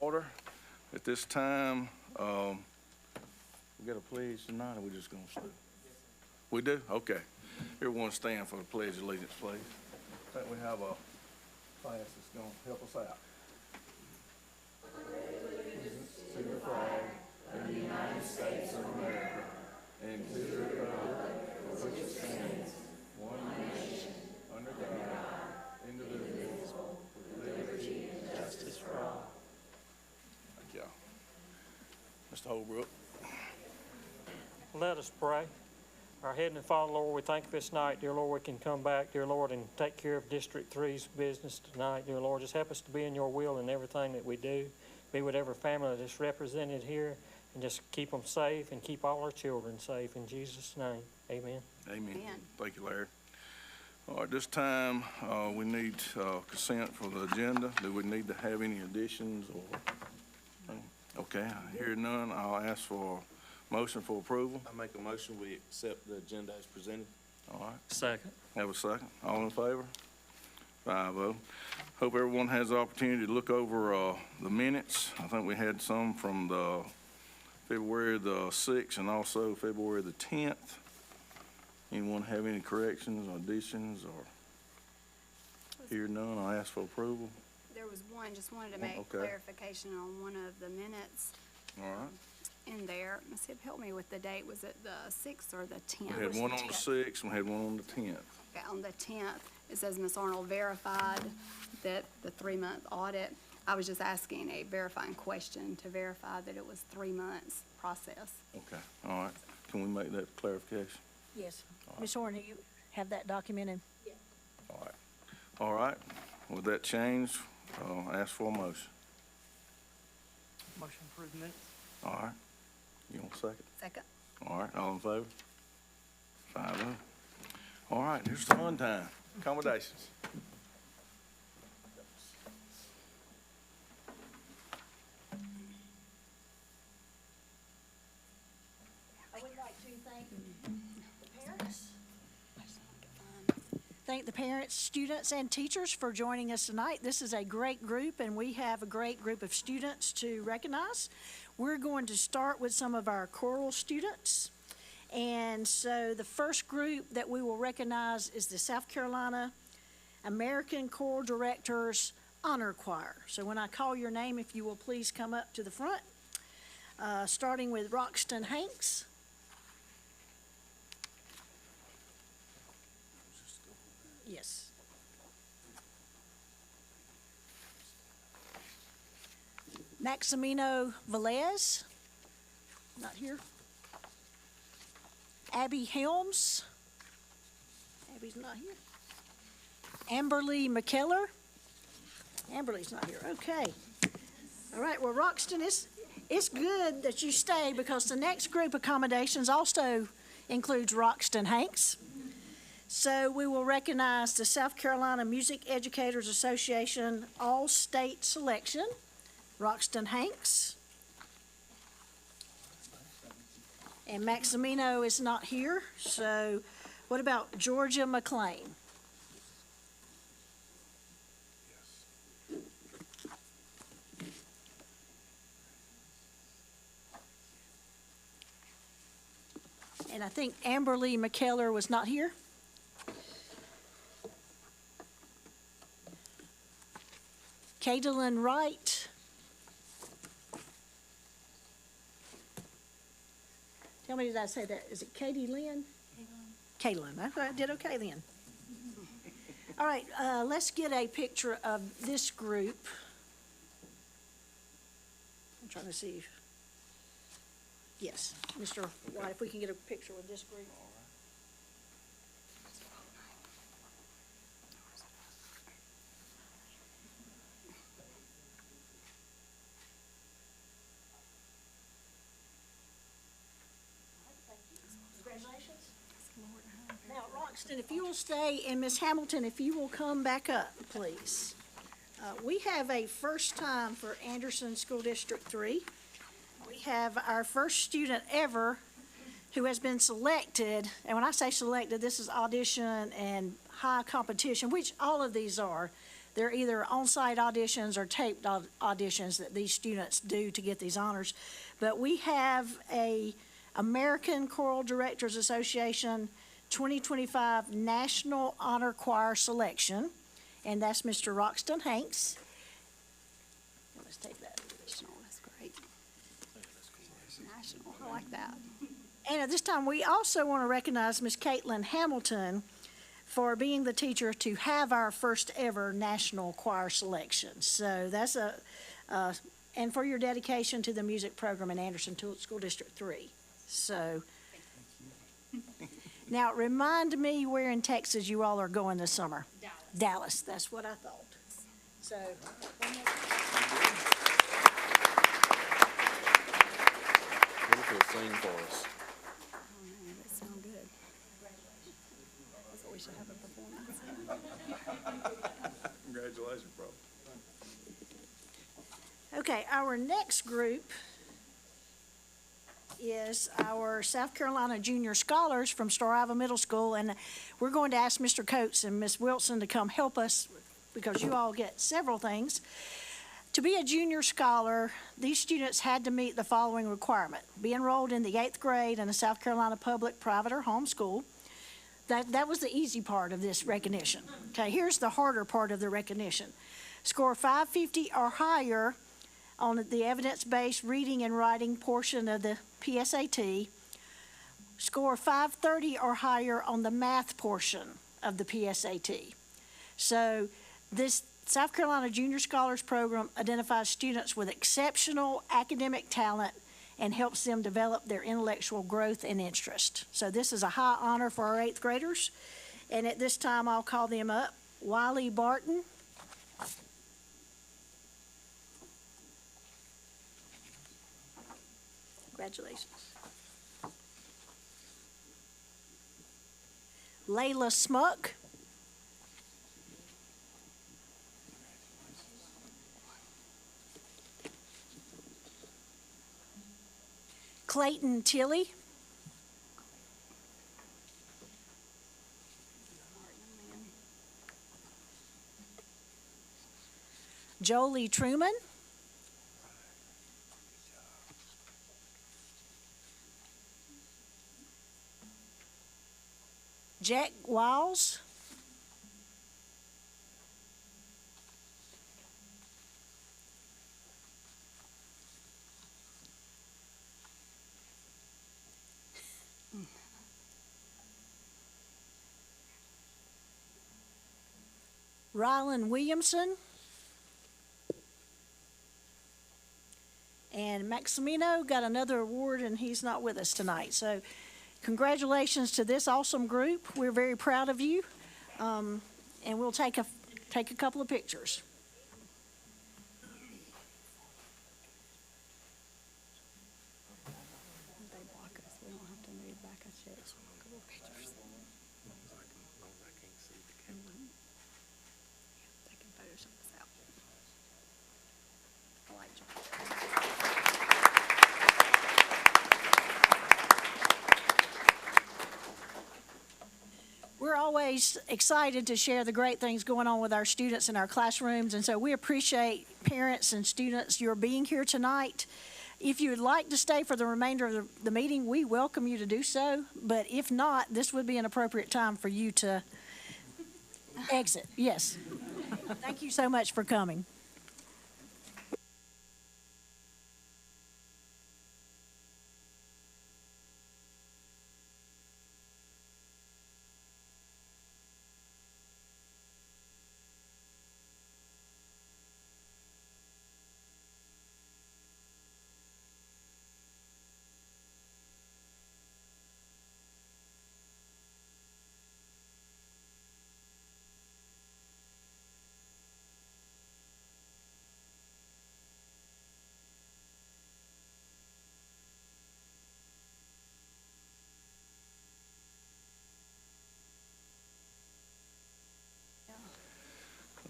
order. At this time, we got a pledge tonight, or we just gonna start? We do? Okay. Everyone stand for the Pledge of Allegiance, please. I think we have a class that's gonna help us out. To the flag of the United States of America and to the republic for which it stands, one nation, under God, indivisible, with liberty and justice for all. Thank y'all. Mr. Holbrook. Let us pray. Our Heavenly Father, Lord, we thank you for this night. Dear Lord, we can come back, dear Lord, and take care of District 3's business tonight. Dear Lord, just help us to be in your will in everything that we do. Be with every family that's represented here, and just keep them safe and keep all our children safe. In Jesus' name, amen. Amen. Thank you, Larry. All right, this time we need consent for the agenda. Do we need to have any additions or? Okay, I hear none. I'll ask for a motion for approval. I make a motion we accept the agenda as presented. All right. Second. Have a second. All in favor? 5-0. Hope everyone has the opportunity to look over the minutes. I think we had some from the February the 6th and also February the 10th. Anyone have any corrections or additions or? Hear none, I'll ask for approval. There was one, just wanted to make clarification on one of the minutes. All right. In there, Ms. Hibb, help me with the date, was it the 6th or the 10th? We had one on the 6th, we had one on the 10th. Okay, on the 10th, it says Ms. Arnold verified that the 3-month audit. I was just asking a verifying question to verify that it was 3 months process. Okay, all right. Can we make that clarification? Yes. Ms. Horner, you have that documented? Yeah. All right. All right. With that change, ask for a motion. Motion approved minutes. All right. You want a second? Second. All right, all in favor? 5-0. All right, here's the fun time. Accommodations. I would like to thank the parents. Thank the parents, students, and teachers for joining us tonight. This is a great group, and we have a great group of students to recognize. We're going to start with some of our choral students. And so the first group that we will recognize is the South Carolina American Choral Directors Honor Choir. So when I call your name, if you will please come up to the front, starting with Roxton Hanks. Yes. Maximino Velez, not here. Abby Helms, Abby's not here. Amberly McKellar, Amberly's not here, okay. All right, well, Roxton, it's good that you stay because the next group accommodations also includes Roxton Hanks. So we will recognize the South Carolina Music Educators Association All-State Selection, Roxton Hanks. And Maximino is not here, so what about Georgia McLean? And I think Amberly McKellar was not here. Kadelyn Wright. Tell me, did I say that? Is it Katie Lynn? Kaylin. I did okay then. All right, let's get a picture of this group. I'm trying to see. Yes, Mr. White, if we can get a picture with this group. Congratulations. Now, Roxton, if you will stay, and Miss Hamilton, if you will come back up, please. We have a first time for Anderson School District 3. We have our first student ever who has been selected, and when I say selected, this is audition and high competition, which all of these are. They're either on-site auditions or taped auditions that these students do to get these honors. But we have a American Choral Directors Association 2025 National Honor Choir Selection, and that's Mr. Roxton Hanks. Let's take that. National, that's great. National, I like that. And at this time, we also want to recognize Miss Caitlin Hamilton for being the teacher to have our first ever national choir selection. So that's and for your dedication to the music program in Anderson School District 3. So, now remind me where in Texas you all are going this summer. Dallas, that's what I thought. So, What if you'll sing for us? Oh, man, that sounds good. That's what we should have a performance. Congratulations, bro. okay, our next group is our South Carolina Junior Scholars from Star Ivy Middle School, and we're going to ask Mr. Coates and Miss Wilson to come help us because you all get several things. To be a junior scholar, these students had to meet the following requirement: be enrolled in the 8th grade in a South Carolina public, private, or home school. That was the easy part of this recognition. Okay, here's the harder part of the recognition. Score 550 or higher on the evidence-based reading and writing portion of the PSAT. Score 530 or higher on the math portion of the PSAT. So this South Carolina Junior Scholars Program identifies students with exceptional academic talent and helps them develop their intellectual growth and interest. So this is a high honor for our 8th graders. And at this time, I'll call them up. Wiley Barton. Congratulations. Layla Smuck. Clayton Tilley. Jolie Truman. Jack Wiles. Rylan Williamson. And Maximino got another award, and he's not with us tonight. So congratulations to this awesome group. We're very proud of you. And we'll take a couple of pictures. They block us, we don't have to move back a check. Couple pictures. They can Photoshop us out. I like you. We're always excited to share the great things going on with our students in our classrooms, and so we appreciate parents and students your being here tonight. If you would like to stay for the remainder of the meeting, we welcome you to do so, but if not, this would be an appropriate time for you to exit. Yes. Thank you so much for coming.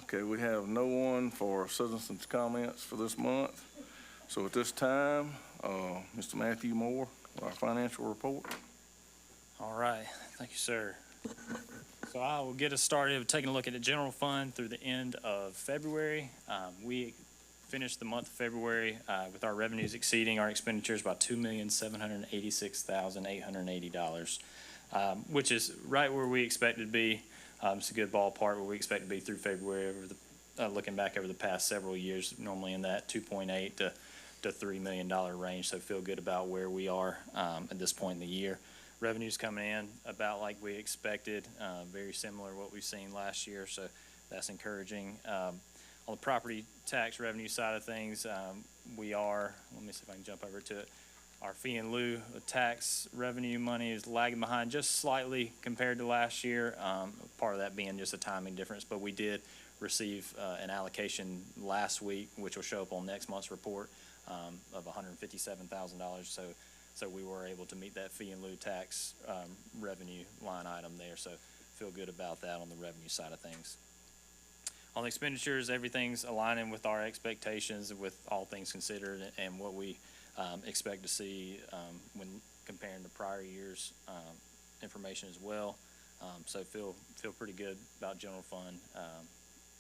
Okay, we have no one for citizens' comments for this month. So at this time, Mr. Matthew Moore, our financial report. All right, thank you, sir. So I will get us started with taking a look at the general fund through the end of February. We finished the month of February with our revenues exceeding our expenditures by $2,786,880, which is right where we expected to be. It's a good ballpark where we expect to be through February over the looking back over the past several years, normally in that 2.8 to $3 million range. So feel good about where we are at this point in the year. Revenues coming in about like we expected, very similar to what we've seen last year, so that's encouraging. On the property tax revenue side of things, we are, let me see if I can jump over to it. Our fee in lieu of tax revenue money is lagging behind just slightly compared to last year. Part of that being just a timing difference, but we did receive an allocation last week, which will show up on next month's report, of $157,000. So we were able to meet that fee in lieu tax revenue line item there. So feel good about that on the revenue side of things. On the expenditures, everything's aligning with our expectations with all things considered and what we expect to see when comparing to prior years' information as well. So feel pretty good about general fund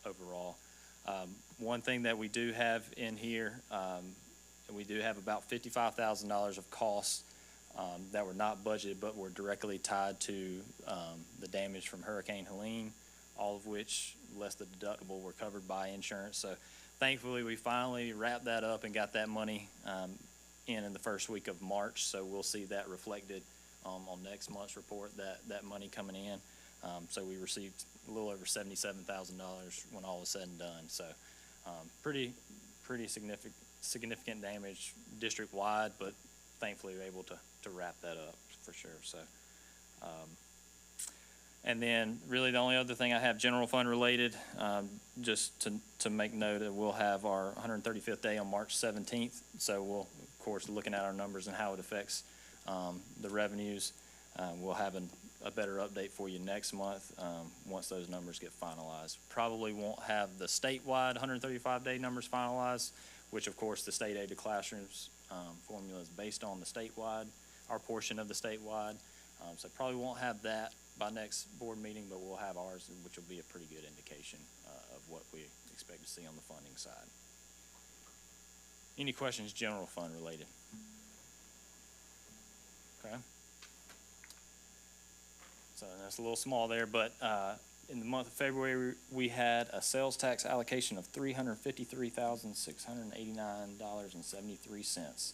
overall. One thing that we do have in here, we do have about $55,000 of costs that were not budgeted but were directly tied to the damage from Hurricane Helene, all of which, less the deductible, were covered by insurance. So thankfully, we finally wrapped that up and got that money in the first week of March. So we'll see that reflected on next month's report, that money coming in. So we received a little over $77,000 when all was said and done. So pretty significant damage district-wide, but thankfully we were able to wrap that up for sure. So, and then really the only other thing I have general fund related, just to make note that we'll have our 135th day on March 17th. So we'll, of course, looking at our numbers and how it affects the revenues. We'll have a better update for you next month once those numbers get finalized. Probably won't have the statewide 135-day numbers finalized, which of course the state aid to classrooms formula is based on the statewide, our portion of the statewide. So probably won't have that by next board meeting, but we'll have ours, which will be a pretty good indication of what we expect to see on the funding side. Any questions general fund related? Okay. So that's a little small there, but in the month of February, we had a sales tax allocation of $353,689.73.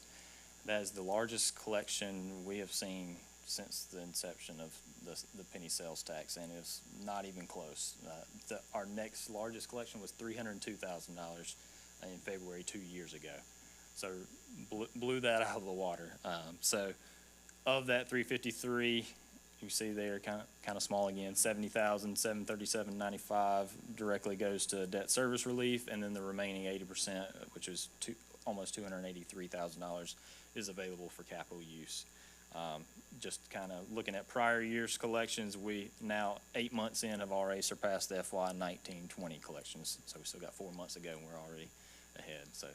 That is the largest collection we have seen since the inception of the penny sales tax, and it's not even close. Our next largest collection was $302,000 in February 2 years ago. So blew that out of the water. So of that 353, you see there kind of small again, $70,737.95 directly goes to debt service relief, and then the remaining 80%, which is almost $283,000, is available for capital use. Just kind of looking at prior year's collections, we now 8 months in have already surpassed the FY 19-20 collections. So we still got 4 months to go and we're already ahead. So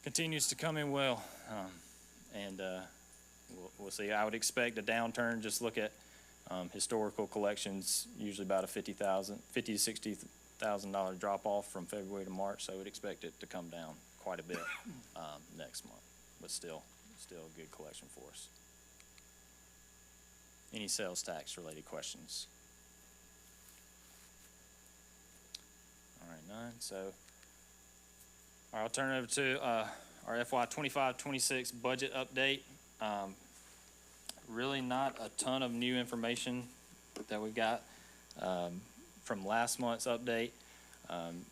continues to come in well, and we'll see. I would expect a downturn. Just look at historical collections, usually about a $50,000 to $60,000 drop off from February to March. So I would expect it to come down quite a bit next month, but still a good collection for us. Any sales tax related questions? All right, none. So, all right, I'll turn it over to our FY 25-26 budget update. Really not a ton of new information that we got from last month's update.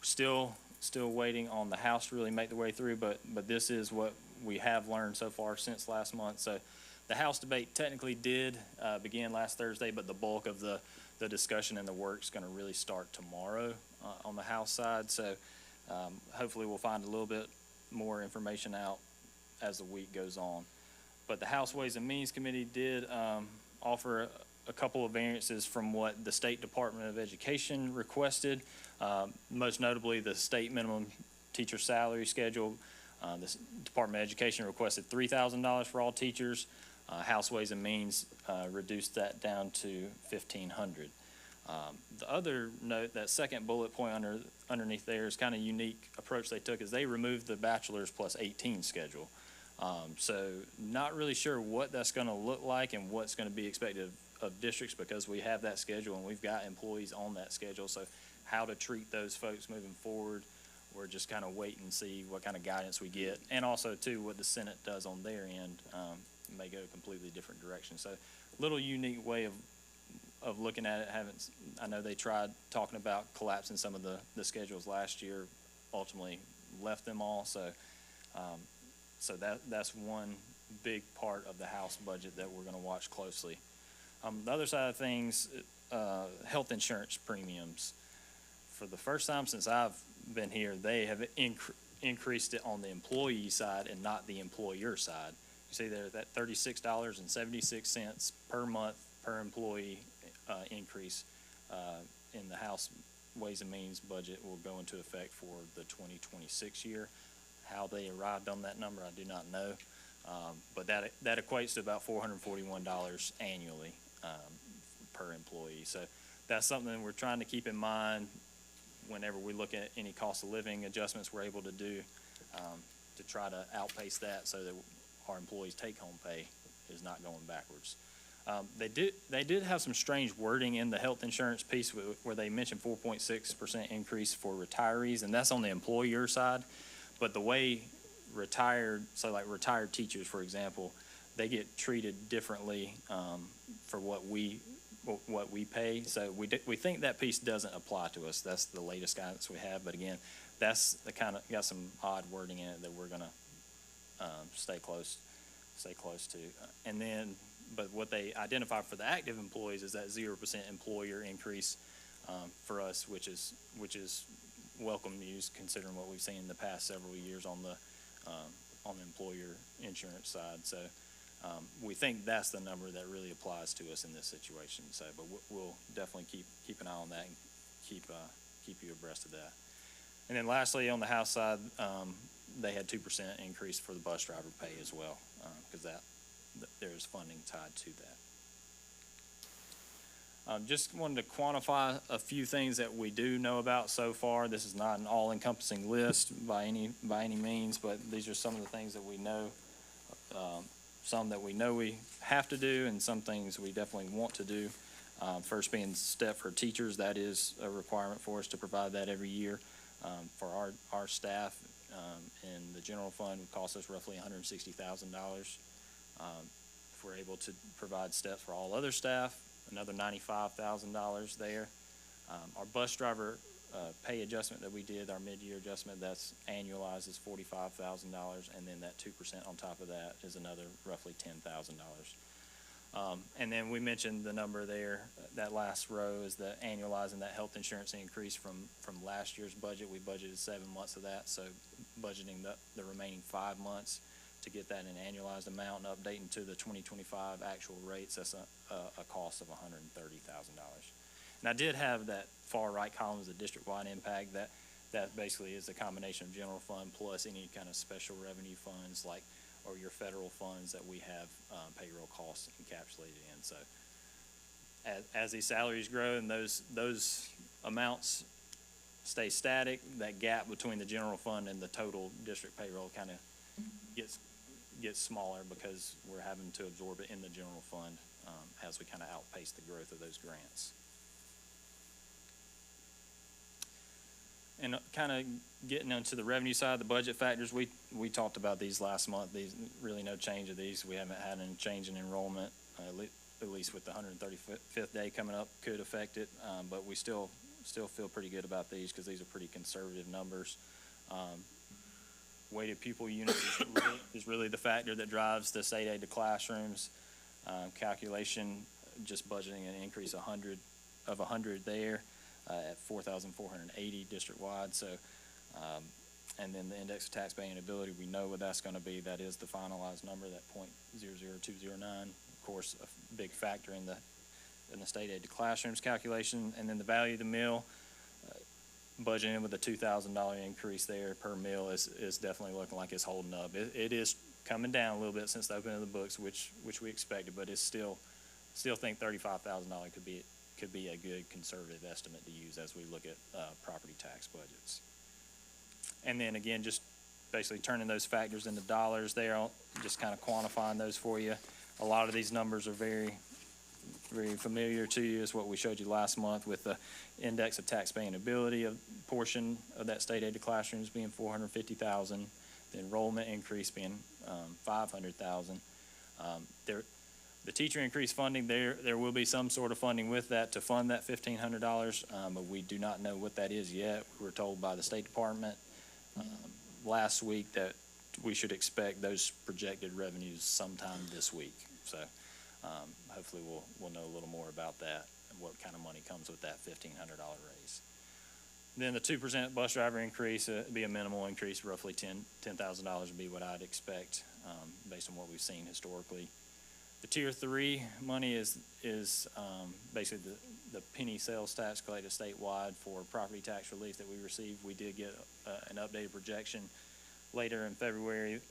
Still waiting on the House to really make their way through, but this is what we have learned so far since last month. So the House debate technically did begin last Thursday, but the bulk of the discussion and the work is going to really start tomorrow on the House side. So hopefully we'll find a little bit more information out as the week goes on. But the House Ways and Means Committee did offer a couple of variances from what the State Department of Education requested, most notably the state minimum teacher salary schedule. The Department of Education requested $3,000 for all teachers. House Ways and Means reduced that down to $1,500. The other note, that second bullet point underneath there is kind of unique approach they took, is they removed the bachelor's plus 18 schedule. So not really sure what that's going to look like and what's going to be expected of districts, because we have that schedule and we've got employees on that schedule. So how to treat those folks moving forward, we're just kind of wait and see what kind of guidance we get. And also too, what the Senate does on their end, may go a completely different direction. So little unique way of looking at it. I know they tried talking about collapsing some of the schedules last year, ultimately left them all. So that's one big part of the House budget that we're going to watch closely. The other side of things, health insurance premiums. For the first time since I've been here, they have increased it on the employee side and not the employer side. You see there that $36.76 per month per employee increase in the House Ways and Means budget will go into effect for the 2026 year. How they arrived on that number, I do not know, but that equates to about $441 annually per employee. So that's something we're trying to keep in mind whenever we look at any cost of living adjustments we're able to do, to try to outpace that so that our employees' take-home pay is not going backwards. They did have some strange wording in the health insurance piece where they mentioned 4.6% increase for retirees, and that's on the employer side. But the way retired teachers, for example, they get treated differently for what we pay. So we think that piece doesn't apply to us. That's the latest guidance we have. But again, that's the kind of got some odd wording in it that we're gonna stay close to. And then, but what they identify for the active employees is that 0% employer increase for us, which is welcome news considering what we've seen in the past several years on the employer insurance side. So we think that's the number that really applies to us in this situation. So, but we'll definitely keep an eye on that and keep you abreast of that. And then lastly, on the House side, they had 2% increase for the bus driver pay as well, because there's funding tied to that. Just wanted to quantify a few things that we do know about so far. This is not an all-encompassing list by any means, but these are some of the things that we know. Some that we know we have to do, and some things we definitely want to do. First being STEP for teachers, that is a requirement for us to provide that every year for our staff. And the general fund would cost us roughly $160,000. If we're able to provide STEP for all other staff, another $95,000 there. Our bus driver pay adjustment that we did, our mid-year adjustment, that's annualized is $45,000, and then that 2% on top of that is another roughly $10,000. And then we mentioned the number there, that last row is the annualizing that health insurance increase from last year's budget. We budgeted 7 months of that, so budgeting the remaining 5 months to get that in an annualized amount and updating to the 2025 actual rates, that's a cost of $130,000. And I did have that far right column as a district-wide impact. That basically is a combination of general fund plus any kind of special revenue funds or your federal funds that we have payroll costs encapsulated in. So as these salaries grow and those amounts stay static, that gap between the general fund and the total district payroll kind of gets smaller because we're having to absorb it in the general fund as we kind of outpace the growth of those grants. And kind of getting onto the revenue side, the budget factors, we talked about these last month. These really no change of these. We haven't had any change in enrollment, at least with the 135th day coming up could affect it. But we still feel pretty good about these because these are pretty conservative numbers. Weighted pupil units is really the factor that drives the state aid to classrooms calculation. Just budgeting an increase of 100 there. At 4,480 district-wide. So, and then the index of tax-paying ability, we know what that's going to be. That is the finalized number, that .00209. Of course, a big factor in the state aid to classrooms calculation. And then the value of the meal, budgeting with a $2,000 increase there per meal is definitely looking like it's holding up. It is coming down a little bit since the opening of the books, which we expected, but it's still think $35,000 could be could be a good conservative estimate to use as we look at property tax budgets. And then again, just basically turning those factors into dollars there, just kind of quantifying those for you. A lot of these numbers are very familiar to you, is what we showed you last month with the index of tax-paying ability of portion of that state-aided classrooms being 450,000, the enrollment increase being 500,000. The teacher increase funding, there will be some sort of funding with that to fund that $1,500, but we do not know what that is yet. We were told by the State Department last week that we should expect those projected revenues sometime this week. So hopefully we'll know a little more about that and what kind of money comes with that $1,500 raise. Then the 2% bus driver increase would be a minimal increase, roughly $10,000 would be what I'd expect based on what we've seen historically. The Tier 3 money is basically the penny sales tax collected statewide for property tax relief that we received. We did get an updated projection later in February,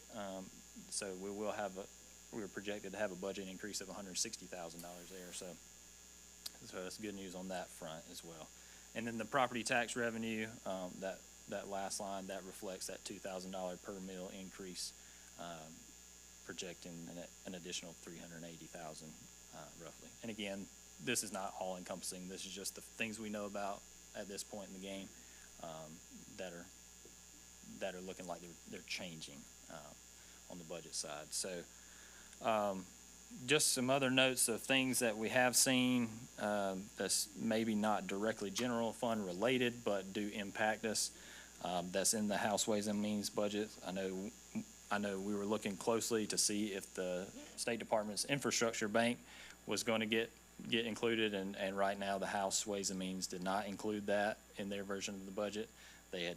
so we were projected to have a budget increase of $160,000 there, so that's good news on that front as well. And then the property tax revenue, that last line, that reflects that $2,000 per meal increase, projecting an additional $380,000 roughly. And again, this is not all encompassing. This is just the things we know about at this point in the game that are looking like they're changing on the budget side. So just some other notes of things that we have seen that's maybe not directly general fund related, but do impact us. That's in the House Ways and Means budget. I know we were looking closely to see if the State Department's infrastructure bank was going to get included, and right now the House Ways and Means did not include that in their version of the budget. State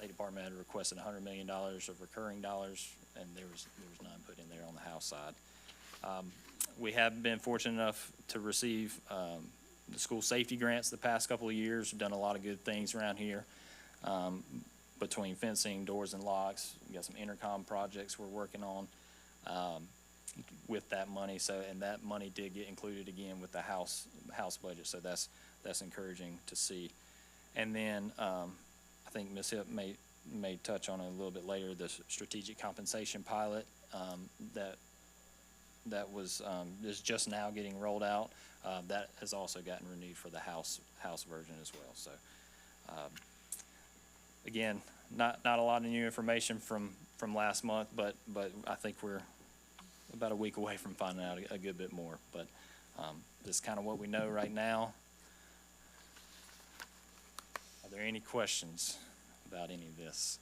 Department had requested $100 million of recurring dollars, and there was none put in there on the House side. We have been fortunate enough to receive the school safety grants the past couple of years. We've done a lot of good things around here. Between fencing, doors and locks, we got some intercom projects we're working on with that money. So, and that money did get included again with the House budget. So that's encouraging to see. And then I think Ms. Hipp may touch on it a little bit later. The strategic compensation pilot that was just now getting rolled out. That has also gotten renewed for the House version as well. So. Again, not a lot of new information from last month, but I think we're about a week away from finding out a good bit more. But this is kind of what we know right now. Are there any questions about any of this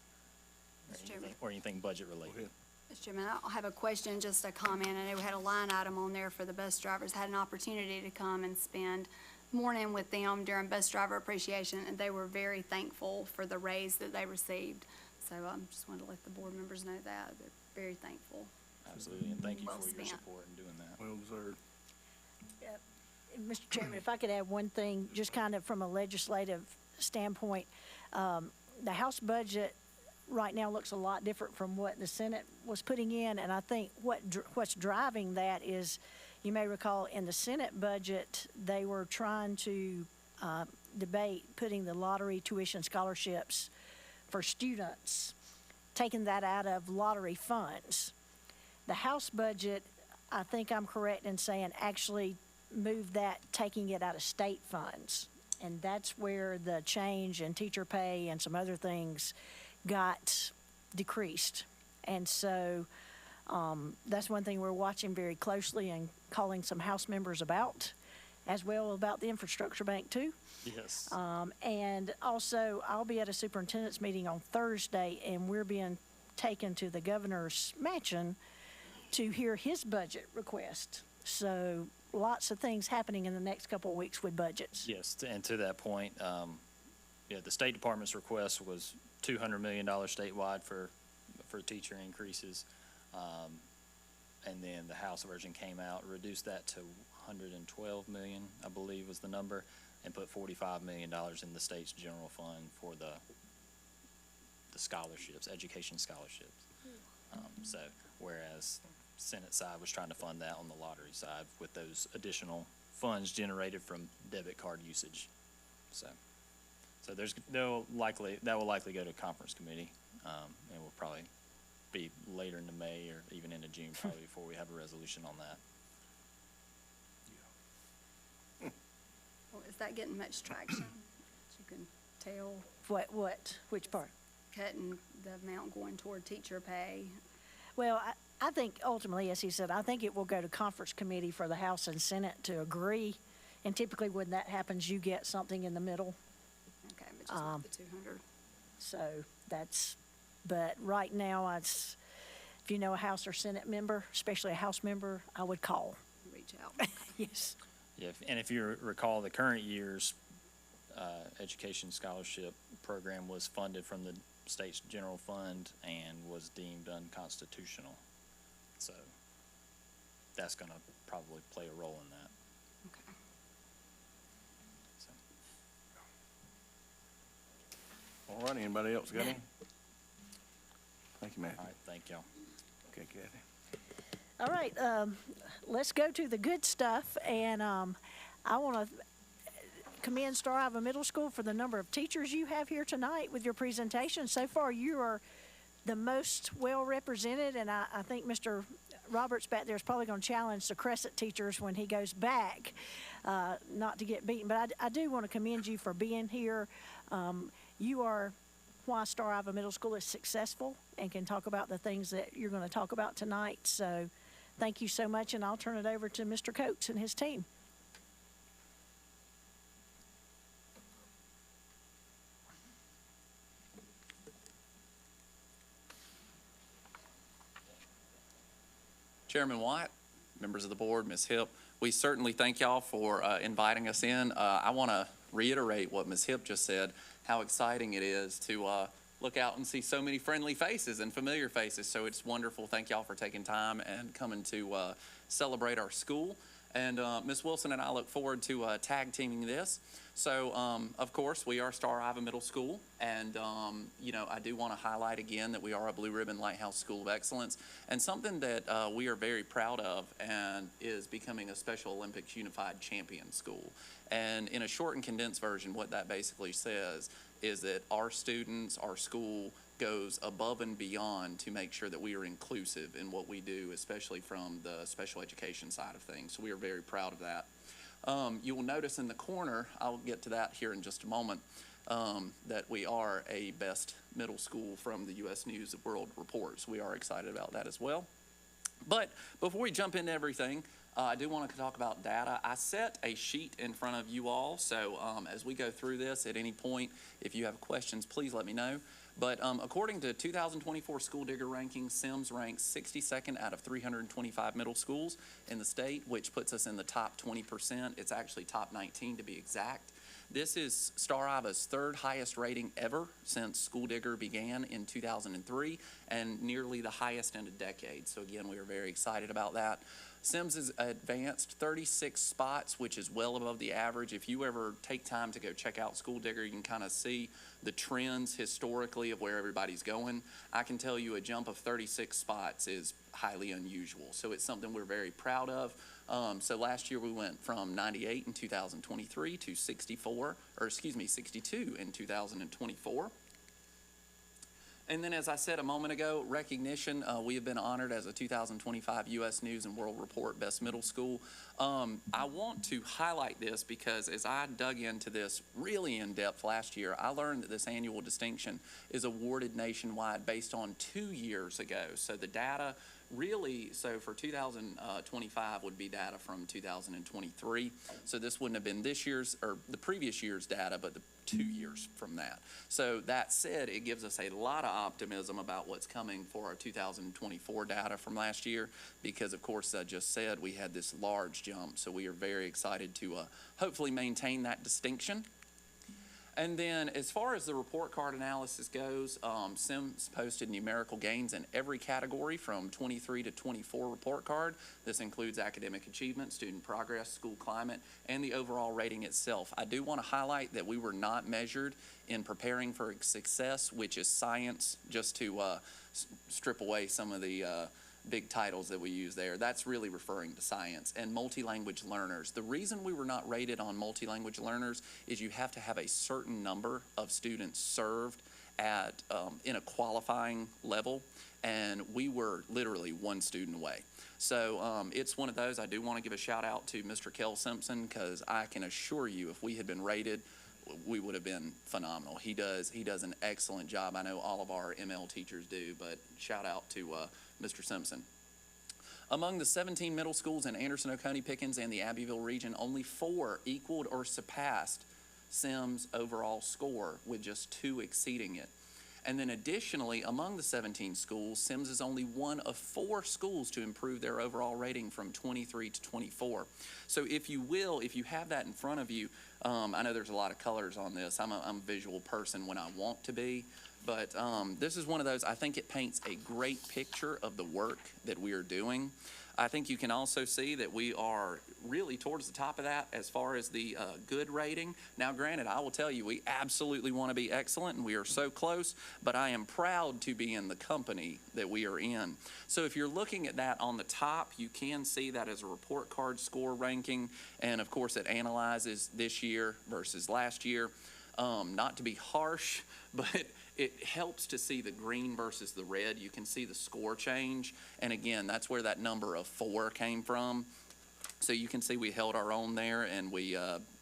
or anything budget related? Mr. Chairman, I have a question, just a comment. I know we had a line item on there for the bus drivers. Had an opportunity to come and spend morning with them during bus driver appreciation, and they were very thankful for the raise that they received. So I just wanted to let the board members know that. They're very thankful. Absolutely, and thank you Well for your spent. support in doing that. Well deserved. Mr. Chairman, if I could add one thing, just kind of from a legislative standpoint, the House budget right now looks a lot different from what the Senate was putting in, and I think what's driving that is, you may recall in the Senate budget, they were trying to debate putting the lottery tuition scholarships for students, taking that out of lottery funds. The House budget, I think I'm correct in saying, actually moved that, taking it out of state funds. And that's where the change in teacher pay and some other things got decreased. And so that's one thing we're watching very closely and calling some House members about, as well about the infrastructure bank too. Yes. And also, I'll be at a superintendent's meeting on Thursday, and we're being taken to the governor's mansion to hear his budget request. So lots of things happening in the next couple of weeks with budgets. Yes, and to that point, the State Department's request was $200 million statewide for teacher increases. And then the House version came out, reduced that to $112 million, I believe was the number, and put $45 million in the state's general fund for the scholarships, education scholarships. Whereas Senate side was trying to fund that on the lottery side with those additional funds generated from debit card usage. So that will likely go to conference committee, and will probably be later into May or even into June probably before we have a resolution on that. Well, is that getting much traction? You can tell, Which part? cutting the amount going toward teacher pay. Well, I think ultimately, as he said, I think it will go to conference committee for the House and Senate to agree. And typically when that happens, you get something in the middle. Okay, but just not the 200. So but right now, if you know a House or Senate member, especially a House member, I would call. Reach out. Yes. Yeah, and if you recall, the current year's education scholarship program was funded from the state's general fund and was deemed unconstitutional. So that's going to probably play a role in that. Okay. So, All right, anybody else got any? Thank you, Matthew. all right, thank y'all. Okay, Kathy. All right, let's go to the good stuff, and I want to commend Star Iowa Middle School for the number of teachers you have here tonight with your presentation. So far, you are the most well represented, and I think Mr. Roberts back there is probably going to challenge the Crescent teachers when he goes back, not to get beaten. But I do want to commend you for being here. You are why Star Iowa Middle School is successful and can talk about the things that you're going to talk about tonight. So thank you so much, and I'll turn it over to Mr. Coates and his team. Chairman White, members of the board, Ms. Hipp, we certainly thank y'all for inviting us in. I want to reiterate what Ms. Hipp just said, how exciting it is to look out and see so many friendly faces and familiar faces. So it's wonderful. Thank y'all for taking time and coming to celebrate our school. And Ms. Wilson and I look forward to tag teaming this. So, of course, we are Star Iowa Middle School. And, you know, I do want to highlight again that we are a Blue Ribbon Lighthouse School of Excellence. And something that we are very proud of and is becoming a Special Olympics Unified Champion School. And in a short and condensed version, what that basically says is that our students, our school, goes above and beyond to make sure that we are inclusive in what we do, especially from the special education side of things. So we are very proud of that. You will notice in the corner, I'll get to that here in just a moment, that we are a best middle school from the U.S. News and World Report. So we are excited about that as well. But before we jump into everything, I do want to talk about data. I set a sheet in front of you all, so as we go through this, at any point, if you have questions, please let me know. But according to 2024 School Digger rankings, Sims ranks 62nd out of 325 middle schools in the state, which puts us in the top 20%. It's actually top 19 to be exact. This is Star Iowa's third highest rating ever since School Digger began in 2003, and nearly the highest in a decade. So again, we are very excited about that. Sims has advanced 36 spots, which is well above the average. If you ever take time to go check out School Digger, you can kind of see the trends historically of where everybody's going. I can tell you a jump of 36 spots is highly unusual. So it's something we're very proud of. So last year we went from 98 in 2023 to 62 in 2024. And then, as I said a moment ago, recognition, we have been honored as a 2025 U.S. News and World Report Best Middle School. I want to highlight this because as I dug into this really in depth last year, I learned that this annual distinction is awarded nationwide based on 2 years ago. So the data really, so for 2025 would be data from 2023. So this wouldn't have been this year's or the previous year's data, but the 2 years from that. So that said, it gives us a lot of optimism about what's coming for our 2024 data from last year because, of course, I just said we had this large jump. So we are very excited to hopefully maintain that distinction. And then as far as the report card analysis goes, Sims posted numerical gains in every category from 23 to 24 report card. This includes academic achievement, student progress, school climate, and the overall rating itself. I do want to highlight that we were not measured in preparing for success, which is science, just to strip away some of the big titles that we use there. That's really referring to science and multi-language learners. The reason we were not rated on multi-language learners is you have to have a certain number of students served at in a qualifying level, and we were literally one student away. So it's one of those. I do want to give a shout out to Mr. Kel Simpson, because I can assure you if we had been rated, we would have been phenomenal. He does an excellent job. I know all of our ML teachers do, but shout out to Mr. Simpson. Among the 17 middle schools in Anderson, Oconee, Pickens, and the Abbeville region, only 4 equaled or surpassed Sims' overall score, with just 2 exceeding it. And then additionally, among the 17 schools, Sims is only one of 4 schools to improve their overall rating from 23 to 24. So if you have that in front of you, I know there's a lot of colors on this. I'm a visual person when I want to be, but this is one of those, I think it paints a great picture of the work that we are doing. I think you can also see that we are really towards the top of that as far as the good rating. Now, granted, I will tell you, we absolutely want to be excellent, and we are so close, but I am proud to be in the company that we are in. So if you're looking at that on the top, you can see that as a report card score ranking, and of course it analyzes this year versus last year. Not to be harsh, but it helps to see the green versus the red. You can see the score change. And again, that's where that number of 4 came from. So you can see we held our own there, and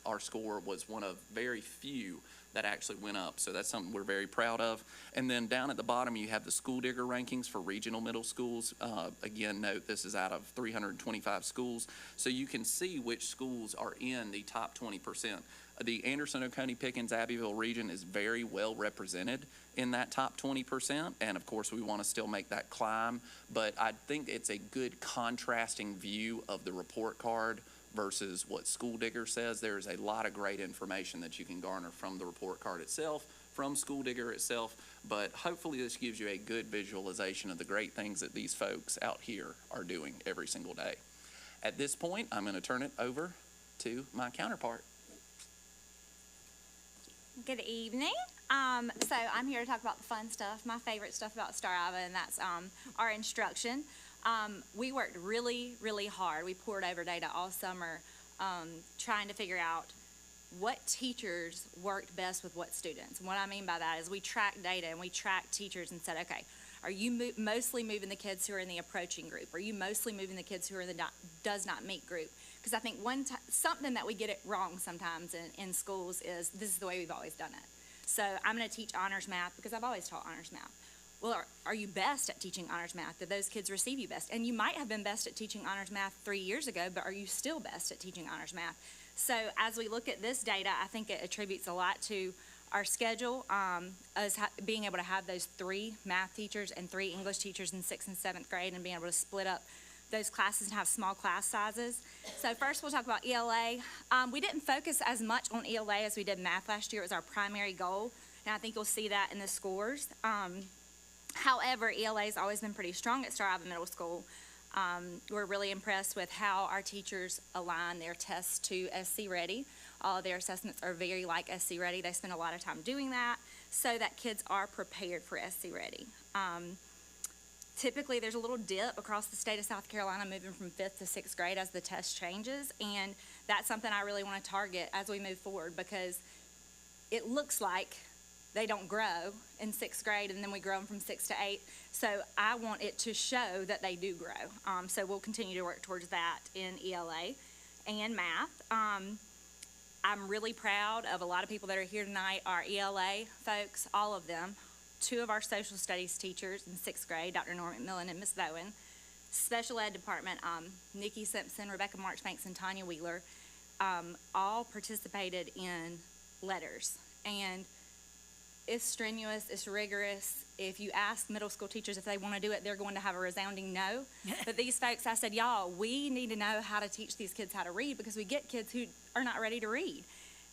our score was one of very few that actually went up. So that's something we're very proud of. And then down at the bottom, you have the School Digger rankings for regional middle schools. Again, note this is out of 325 schools. So you can see which schools are in the top 20%. The Anderson, Oconee, Pickens, Abbeville region is very well represented in that top 20%, and of course we want to still make that climb, but I think it's a good contrasting view of the report card versus what School Digger says. There's a lot of great information that you can garner from the report card itself, from School Digger itself, but hopefully this gives you a good visualization of the great things that these folks out here are doing every single day. At this point, I'm going to turn it over to my counterpart. Good evening. So I'm here to talk about the fun stuff, my favorite stuff about Star Ava, and that's our instruction. We worked really, really hard. We poured over data all summer trying to figure out what teachers worked best with what students. And what I mean by that is we tracked data and we tracked teachers and said, okay, are you mostly moving the kids who are in the approaching group? Are you mostly moving the kids who are in the does not meet group? Because I think something that we get it wrong sometimes in schools is this is the way we've always done it. So I'm going to teach honors math because I've always taught honors math. Well, are you best at teaching honors math? Did those kids receive you best? And you might have been best at teaching honors math 3 years ago, but are you still best at teaching honors math? So as we look at this data, I think it attributes a lot to our schedule, us being able to have those 3 math teachers and 3 English teachers in 6th and 7th grade, and being able to split up those classes and have small class sizes. So first we'll talk about ELA. We didn't focus as much on ELA as we did math last year. It was our primary goal, and I think you'll see that in the scores. However, ELA has always been pretty strong at Star Ava Middle School. We're really impressed with how our teachers align their tests to SC Ready. All of their assessments are very like SC Ready. They spend a lot of time doing that so that kids are prepared for SC Ready. Typically, there's a little dip across the state of South Carolina moving from 5th to 6th grade as the test changes, and that's something I really want to target as we move forward, because it looks like they don't grow in 6th grade, and then we grow them from 6 to 8. So I want it to show that they do grow. So we'll continue to work towards that in ELA and math. I'm really proud of a lot of people that are here tonight. Our ELA folks, all of them. 2 of our social studies teachers in 6th grade, Dr. Norm McMillan and Miss Bowen. Special ed department, Nikki Simpson, Rebecca Marchbanks, and Tanya Wheeler, all participated in letters. And it's strenuous, it's rigorous. If you ask middle school teachers if they want to do it, they're going to have a resounding no. But these folks, I said, y'all, we need to know how to teach these kids how to read, because we get kids who are not ready to read.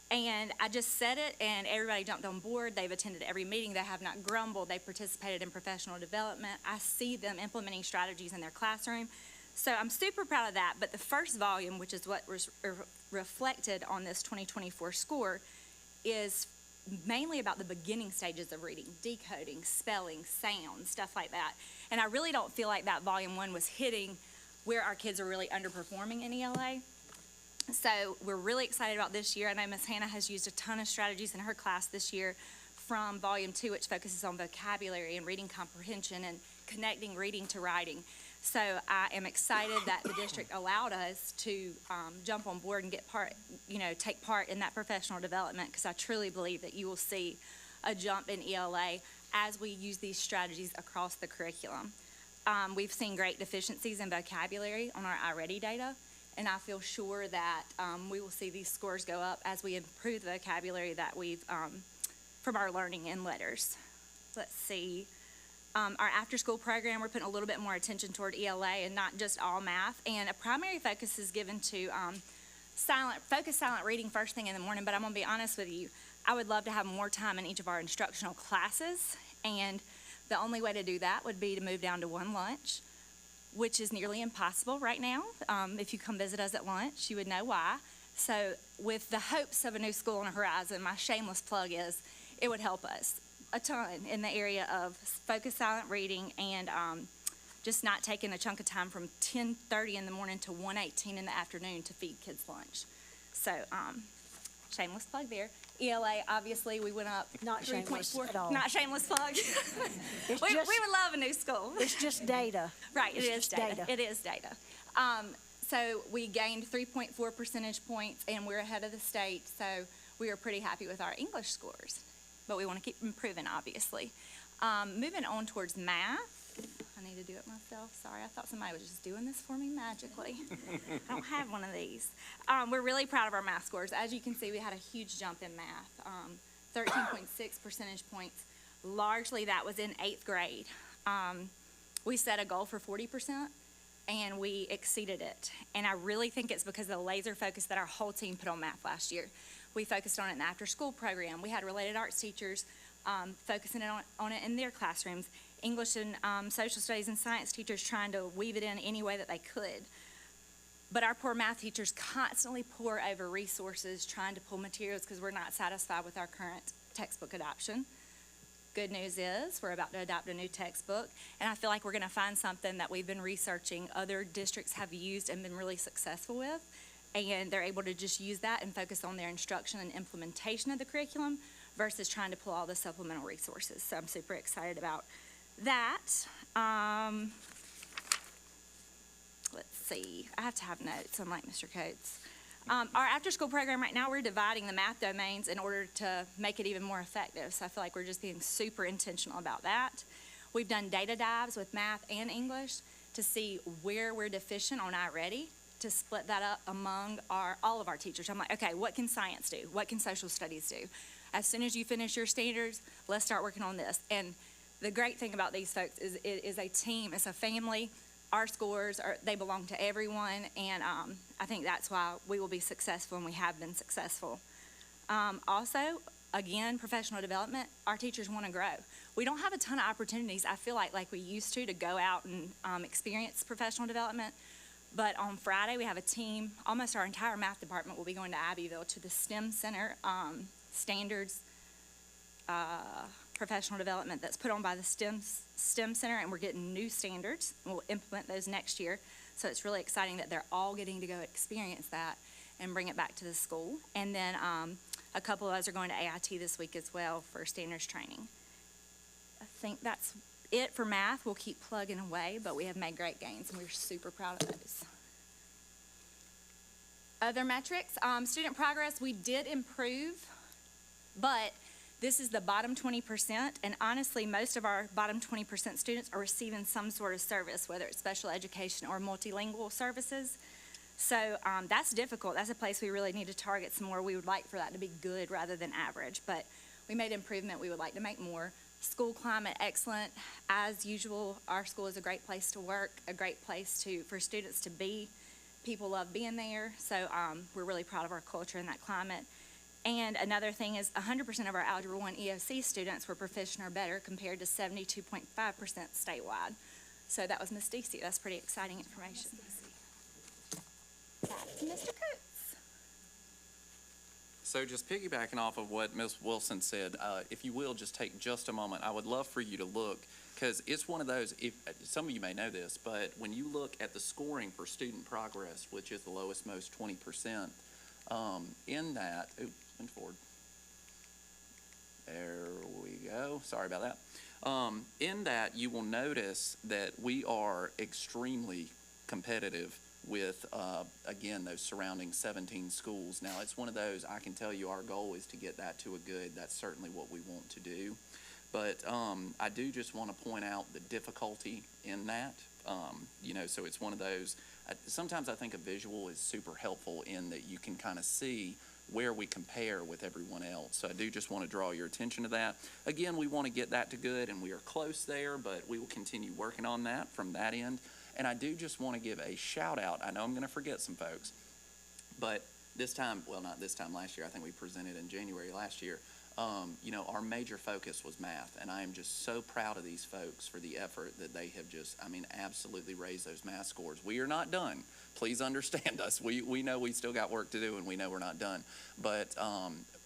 And I just said it, and everybody jumped on board. They've attended every meeting. They have not grumbled. They participated in professional development. I see them implementing strategies in their classroom. So I'm super proud of that. But the first volume, which is what was reflected on this 2024 score, is mainly about the beginning stages of reading, decoding, spelling, sound, stuff like that. And I really don't feel like that volume 1 was hitting where our kids are really underperforming in ELA. So we're really excited about this year. I know Ms. Hannah has used a ton of strategies in her class this year from volume 2, which focuses on vocabulary and reading comprehension and connecting reading to writing. So I am excited that the district allowed us to jump on board and take part in that professional development, because I truly believe that you will see a jump in ELA as we use these strategies across the curriculum. We've seen great deficiencies in vocabulary on our iReady data, and I feel sure that we will see these scores go up as we improve the vocabulary that we've from our learning in letters. Let's see. Our after-school program, we're putting a little bit more attention toward ELA and not just all math. And a primary focus is given to silent reading first thing in the morning. But I'm going to be honest with you, I would love to have more time in each of our instructional classes. And the only way to do that would be to move down to one lunch, which is nearly impossible right now. If you come visit us at lunch, you would know why. So with the hopes of a new school on the horizon, my shameless plug is it would help us a ton in the area of focused silent reading and just not taking a chunk of time from 10:30 in the morning to 1:18 in the afternoon to feed kids lunch. So shameless plug there. ELA, obviously, we went up Not 3.4. shameless at all. Not shameless plug. we would love a new school. It's just data. Right, it It's is just data. It is data. So we gained 3.4 percentage points, and we're ahead of the state. So we are pretty happy with our English scores. But we want to keep improving, obviously. Moving on towards math. I need to do it myself. Sorry, I thought somebody was just doing this for me magically. I don't have one of these. We're really proud of our math scores. As you can see, we had a huge jump in math, 13.6 percentage points. Largely that was in 8th grade. We set a goal for 40%, and we exceeded it. And I really think it's because of the laser focus that our whole team put on math last year. We focused on it in the after-school program. We had related arts teachers focusing on it in their classrooms. English and social studies and science teachers trying to weave it in any way that they could. But our poor math teachers constantly pour over resources trying to pull materials because we're not satisfied with our current textbook adoption. Good news is we're about to adopt a new textbook, and I feel like we're going to find something that we've been researching other districts have used and been really successful with, and they're able to just use that and focus on their instruction and implementation of the curriculum versus trying to pull all the supplemental resources. So I'm super excited about that. Let's see. I have to have notes, unlike Mr. Coates. Our after-school program right now, we're dividing the math domains in order to make it even more effective. So I feel like we're just being super intentional about that. We've done data dives with math and English to see where we're deficient on iReady, to split that up among all of our teachers. I'm like, okay, what can science do? What can social studies do? As soon as you finish your standards, let's start working on this. And the great thing about these folks is it is a team, it's a family. Our scores, they belong to everyone, and I think that's why we will be successful, and we have been successful. Also, again, professional development, our teachers want to grow. We don't have a ton of opportunities, I feel like we used to go out and experience professional development, but on Friday we have a team, almost our entire math department will be going to Abbeville to the STEM Center standards professional development that's put on by the STEM Center, and we're getting new standards. We'll implement those next year. So it's really exciting that they're all getting to go experience that and bring it back to the school. And then a couple of us are going to AIT this week as well for standards training. I think that's it for math. We'll keep plugging away, but we have made great gains, and we're super proud of those. Other metrics, student progress, we did improve, but this is the bottom 20%, and honestly, most of our bottom 20% students are receiving some sort of service, whether it's special education or multilingual services. So that's difficult. That's a place we really need to target some more. We would like for that to be good rather than average, but we made improvement. We would like to make more. School climate, excellent. As usual, our school is a great place to work, a great place for students to be. People love being there, so we're really proud of our culture and that climate. And another thing is 100% of our Algebra 1 EOC students were proficient or better compared to 72.5% statewide. So that was Ms. Deasy. That's pretty exciting information. Back to Mr. Coates. So just piggybacking off of what Ms. Wilson said, if you will, just take just a moment. I would love for you to look, because it's one of those, if some of you may know this, but when you look at the scoring for student progress, which is the lowest most 20%, in that, spin forward. There we go. Sorry about that. In that, you will notice that we are extremely competitive with, again, those surrounding 17 schools. Now, it's one of those, I can tell you our goal is to get that to a good. That's certainly what we want to do. But I do just want to point out the difficulty in that. So it's one of those, sometimes I think a visual is super helpful in that you can kind of see where we compare with everyone else. So I do just want to draw your attention to that. Again, we want to get that to good, and we are close there, but we will continue working on that from that end. And I do just want to give a shout out. I know I'm going to forget some folks, but this time, well, not this time last year, I think we presented in January last year. Our major focus was math, and I am just so proud of these folks for the effort that they have just, absolutely raised those math scores. We are not done. Please understand us. We know we still got work to do, and we know we're not done. But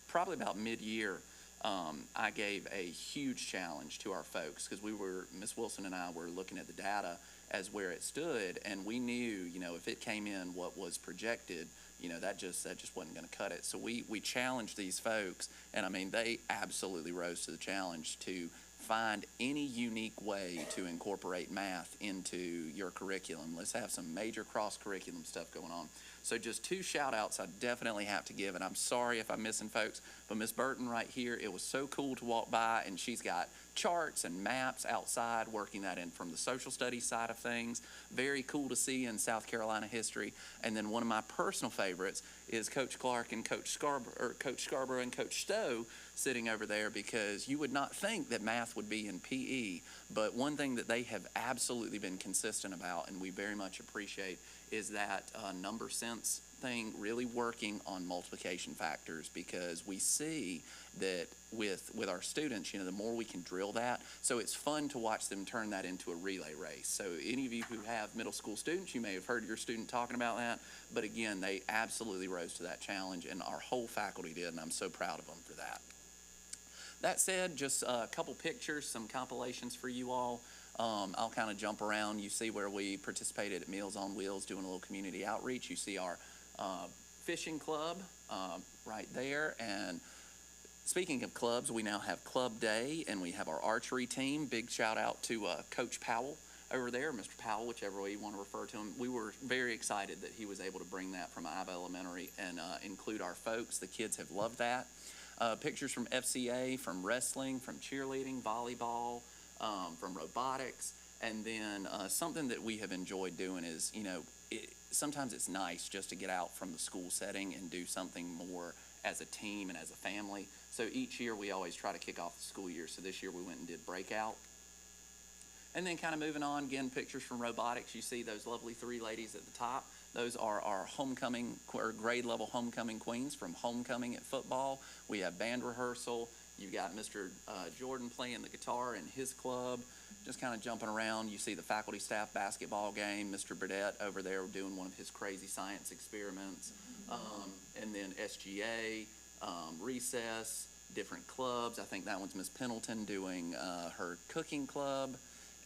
probably about mid-year, I gave a huge challenge to our folks, because Ms. Wilson and I were looking at the data as where it stood, and we knew, if it came in what was projected, that just wasn't going to cut it. So we challenged these folks, and they absolutely rose to the challenge to find any unique way to incorporate math into your curriculum. Let's have some major cross-curriculum stuff going on. So just two shout-outs I definitely have to give, and I'm sorry if I'm missing folks, but Miss Burton right here, it was so cool to walk by, and she's got charts and maps outside, working that in from the social studies side of things. Very cool to see in South Carolina history. And then one of my personal favorites is Coach Clark and Coach Scarborough and Coach Stowe sitting over there, because you would not think that math would be in PE, but one thing that they have absolutely been consistent about, and we very much appreciate, is that number sense thing, really working on multiplication factors, because we see that with our students, the more we can drill that. So it's fun to watch them turn that into a relay race. So any of you who have middle school students, you may have heard your student talking about that, but again, they absolutely rose to that challenge, and our whole faculty did, and I'm so proud of them for that. That said, just a couple pictures, some compilations for you all. I'll kind of jump around. You see where we participated at Meals on Wheels doing a little community outreach. You see our fishing club right there. And speaking of clubs, we now have Club Day, and we have our archery team. Big shout out to Coach Powell over there, Mr. Powell, whichever way you want to refer to him. We were very excited that he was able to bring that from Iva Elementary and include our folks. The kids have loved that. Pictures from FCA, from wrestling, from cheerleading, volleyball, from robotics. And then something that we have enjoyed doing is, sometimes it's nice just to get out from the school setting and do something more as a team and as a family. So each year we always try to kick off the school year. So this year we went and did Breakout. And then kind of moving on, again, pictures from robotics. You see those lovely three ladies at the top. Those are our homecoming, or grade level homecoming queens from homecoming at football. We have band rehearsal. You've got Mr. Jordan playing the guitar in his club, just kind of jumping around. You see the faculty staff basketball game. Mr. Burdette over there doing one of his crazy science experiments. And then SGA, recess, different clubs. I think that one's Miss Pendleton doing her cooking club.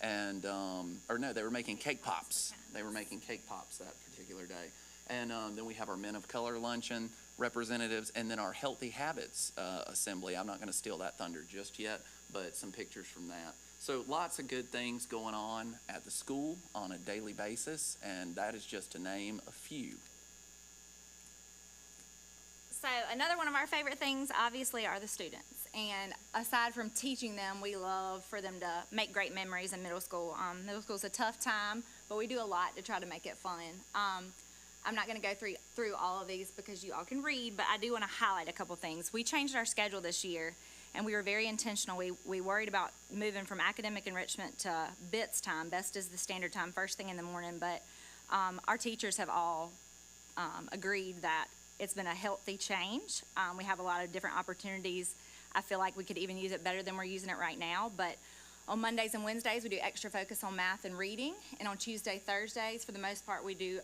And, they were making cake pops. They were making cake pops that particular day. And then we have our Men of Color luncheon representatives, and then our Healthy Habits assembly. I'm not going to steal that thunder just yet, but some pictures from that. So lots of good things going on at the school on a daily basis, and that is just to name a few. So another one of our favorite things, obviously, are the students. And aside from teaching them, we love for them to make great memories in middle school. Middle school is a tough time, but we do a lot to try to make it fun. I'm not going to go through all of these because you all can read, but I do want to highlight a couple things. We changed our schedule this year, and we were very intentional. We worried about moving from academic enrichment to BITS time. Best is the standard time, first thing in the morning, but our teachers have all agreed that it's been a healthy change. We have a lot of different opportunities. I feel like we could even use it better than we're using it right now, but on Mondays and Wednesdays, we do extra focus on math and reading, and on Tuesday, Thursdays, for the most part, we do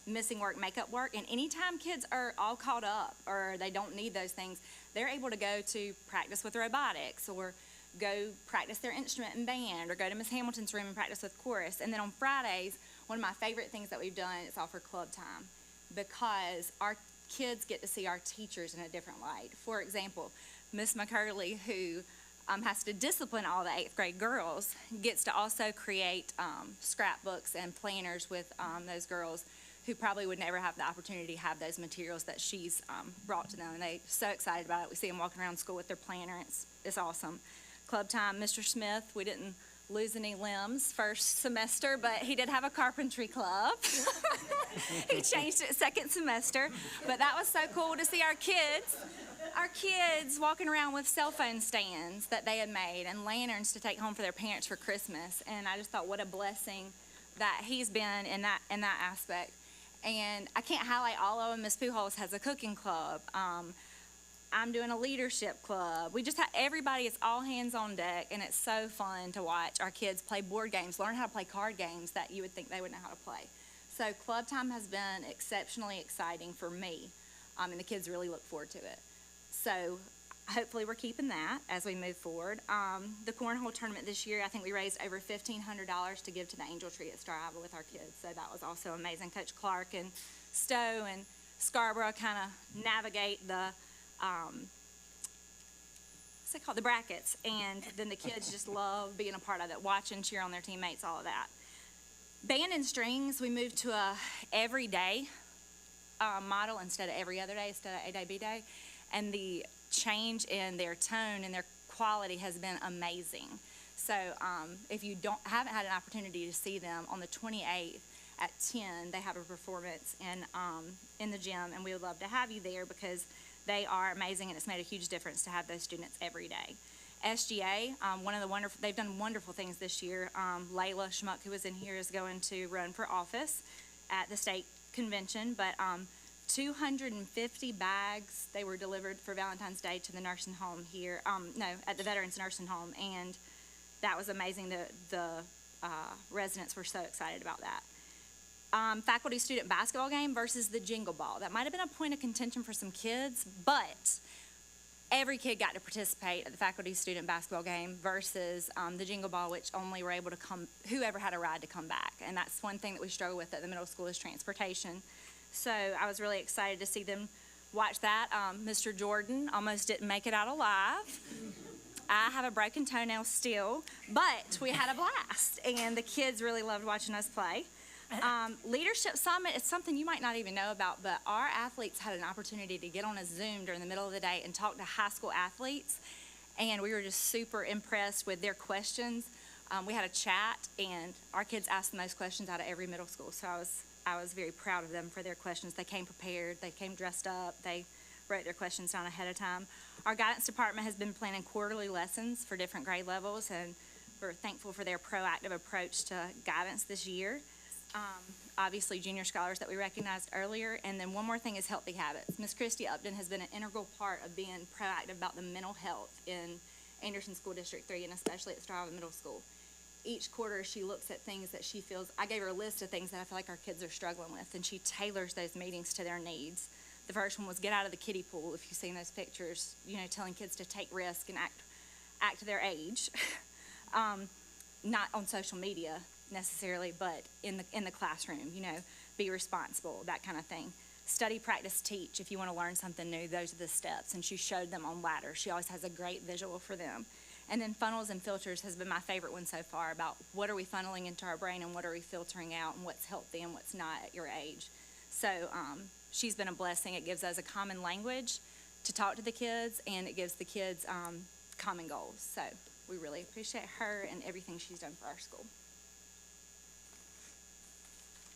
missing work, makeup work, and anytime kids are all caught up or they don't need those things, they're able to go to practice with robotics or go practice their instrument in band or go to Miss Hamilton's room and practice with chorus. And then on Fridays, one of my favorite things that we've done is offer club time because our kids get to see our teachers in a different light. For example, Miss McCurley, who has to discipline all the 8th grade girls, gets to also create scrapbooks and planners with those girls who probably would never have the opportunity to have those materials that she's brought to them. And they're so excited about it. We see them walking around school with their planner. It's awesome. Club time, Mr. Smith, we didn't lose any limbs first semester, but he did have a carpentry club. He changed it second semester, but that was so cool to see our kids walking around with cell phone stands that they had made and lanterns to take home for their parents for Christmas. And I just thought what a blessing that he's been in that aspect. And I can't highlight all of them. Miss Pujols has a cooking club. I'm doing a leadership club. We just have everybody, it's all hands on deck, and it's so fun to watch our kids play board games, learn how to play card games that you would think they would know how to play. So club time has been exceptionally exciting for me, and the kids really look forward to it. So hopefully we're keeping that as we move forward. The cornhole tournament this year, I think we raised over $1,500 to give to the Angel Tree at Star Iowa with our kids. So that was also amazing. Coach Clark and Stowe and Scarborough kind of navigate the what's it called, the brackets, and then the kids just love being a part of it, watching, cheer on their teammates, all of that. Band and strings, we moved to a everyday model instead of every other day, instead of A-Day, B-Day, and the change in their tone and their quality has been amazing. So if you haven't had an opportunity to see them, on the 28th at 10, they have a performance in the gym, and we would love to have you there because they are amazing, and it's made a huge difference to have those students every day. SGA, they've done wonderful things this year. Layla Schmuck, who was in here, is going to run for office at the state convention, but 250 bags, they were delivered for Valentine's Day to the nursing home here, at the Veterans Nursing Home, and that was amazing. The residents were so excited about that. Faculty-student basketball game versus the Jingle Ball. That might have been a point of contention for some kids, but every kid got to participate at the faculty-student basketball game versus the Jingle Ball, which only were able to whoever had a ride to come back. And that's one thing that we struggle with at the middle school is transportation. So I was really excited to see them watch that. Mr. Jordan almost didn't make it out alive. I have a broken toenail still, but we had a blast, and the kids really loved watching us play. Leadership Summit is something you might not even know about, but our athletes had an opportunity to get on a Zoom during the middle of the day and talk to high school athletes, and we were just super impressed with their questions. We had a chat, and our kids asked the most questions out of every middle school, so I was very proud of them for their questions. They came prepared, they came dressed up, they wrote their questions down ahead of time. Our guidance department has been planning quarterly lessons for different grade levels, and we're thankful for their proactive approach to guidance this year. Obviously junior scholars that we recognized earlier, and then one more thing is healthy habits. Miss Christy Upton has been an integral part of being proactive about the mental health in Anderson School District 3, and especially at Star Iowa Middle School. Each quarter she looks at things that she feels, I gave her a list of things that I feel like our kids are struggling with, and she tailors those meetings to their needs. The first one was get out of the kiddie pool. If you've seen those pictures, telling kids to take risks and act their age. Not on social media necessarily, but in the classroom, be responsible, that kind of thing. Study, practice, teach. If you want to learn something new, those are the steps. And she showed them on ladders. She always has a great visual for them. And then funnels and filters has been my favorite one so far, about what are we funneling into our brain and what are we filtering out and what's healthy and what's not at your age. So she's been a blessing. It gives us a common language to talk to the kids, and it gives the kids common goals. So we really appreciate her and everything she's done for our school.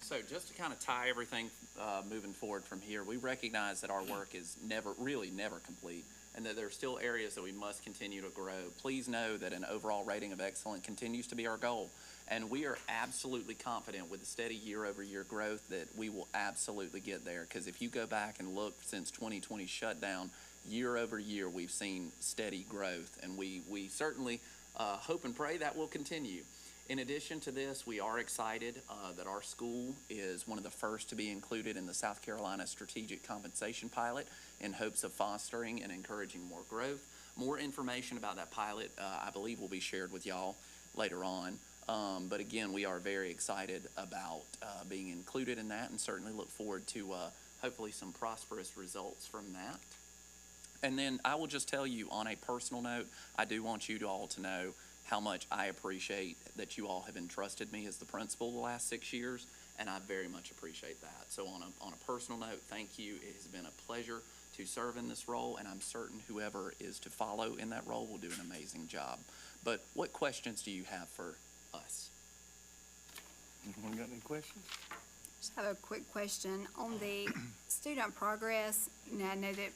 So just to kind of tie everything moving forward from here, we recognize that our work is never complete, and that there are still areas that we must continue to grow. Please know that an overall rating of excellent continues to be our goal, and we are absolutely confident with the steady year-over-year growth that we will absolutely get there, because if you go back and look since 2020 shutdown, year over year we've seen steady growth, and we certainly hope and pray that will continue. In addition to this, we are excited that our school is one of the first to be included in the South Carolina Strategic Compensation Pilot in hopes of fostering and encouraging more growth. More information about that pilot, I believe, will be shared with y'all later on. But again, we are very excited about being included in that and certainly look forward to hopefully some prosperous results from that. And then I will just tell you on a personal note, I do want you all to know how much I appreciate that you all have entrusted me as the principal the last 6 years, and I very much appreciate that. So on a personal note, thank you. It has been a pleasure to serve in this role, and I'm certain whoever is to follow in that role will do an amazing job. But what questions do you have for us? Anyone got any questions? Just have a quick question on the student progress. Now, I know that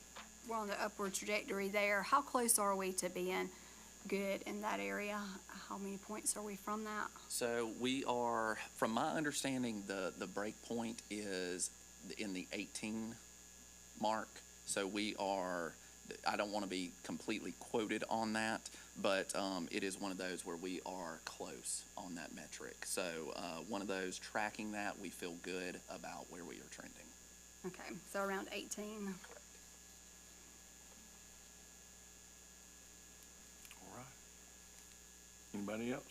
we're on the upward trajectory there. How close are we to being good in that area? How many points are we from that? So we are, from my understanding, the break point is in the 18 mark. So we are, I don't want to be completely quoted on that, but it is one of those where we are close on that metric. So one of those tracking that, we feel good about where we are trending. Okay, so around 18. All right. Anybody else?